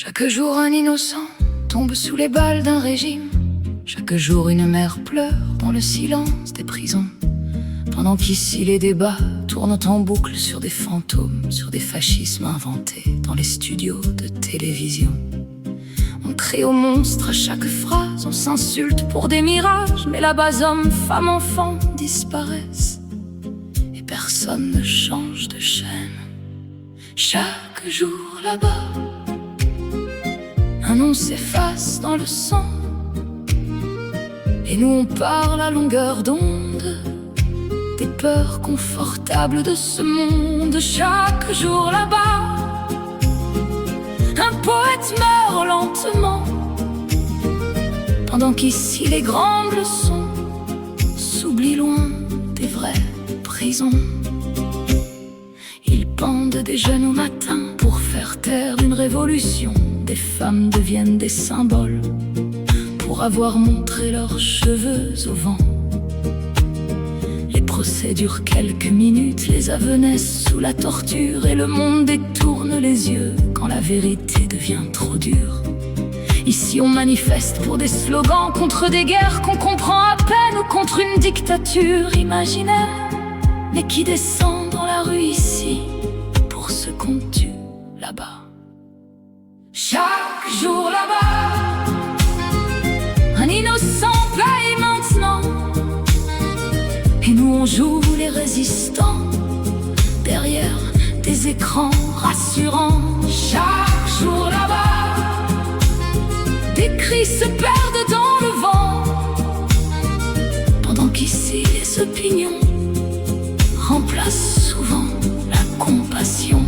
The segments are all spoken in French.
Chaque jour un innocent tombe sous les balles d'un régime. Chaque jour une mère pleure dans le silence des prisons. Pendant qu'ici les débats tournent en boucle sur des fantômes, sur des fascismes inventés dans les studios de télévision. On crie aux monstres à chaque phrase, on s'insulte pour des mirages, mais là-bas hommes, femmes, enfants disparaissent et personne ne change de chaîne. Chaque jour là-bas, un nom s'efface dans le sang, et nous on parle à longueur d'onde des peurs confortables de ce monde. Chaque jour là-bas, un poète meurt lentement, pendant qu'ici les grandes leçons s'oublient loin des vraies prisons. Ils pendent des jeunes au matin pour faire taire une révolution. Des femmes deviennent des symboles pour avoir montré leurs cheveux au vent. Les procès durent quelques minutes, les aveux naissent sous la torture, et le monde détourne les yeux quand la vérité devient trop dure. Ici on manifeste pour des slogans, contre des guerres qu'on comprend à peine, ou contre une dictature imaginaire, mais qui descend dans la rue ici pour ce qu'on tue là-bas. Chaque jour là-bas, un innocent paye maintenant, et nous on joue les résistants derrière des écrans rassurants. Chaque jour là-bas, des cris se perdent dans le vent, pendant qu'ici les opinions remplacent souvent la compassion.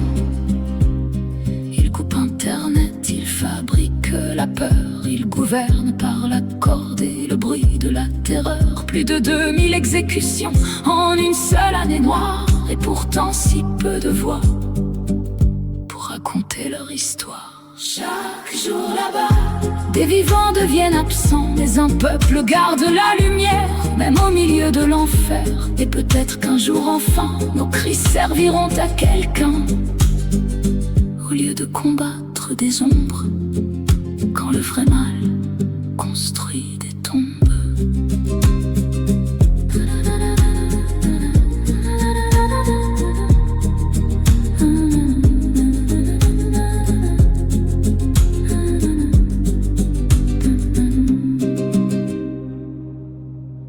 Ils coupent Internet, ils fabriquent la peur, ils gouvernent par la corde et le bruit de la terreur. Plus de 2000 exécutions en une seule année noire, et pourtant si peu de voix pour raconter leur histoire. Chaque jour là-bas, des vivants deviennent absents, mais un peuple garde la lumière, même au milieu de l'enfer. Et peut-être qu'un jour enfin, nos cris serviront à quelqu'un, au lieu de combattre des ombres, quand le vrai mal construit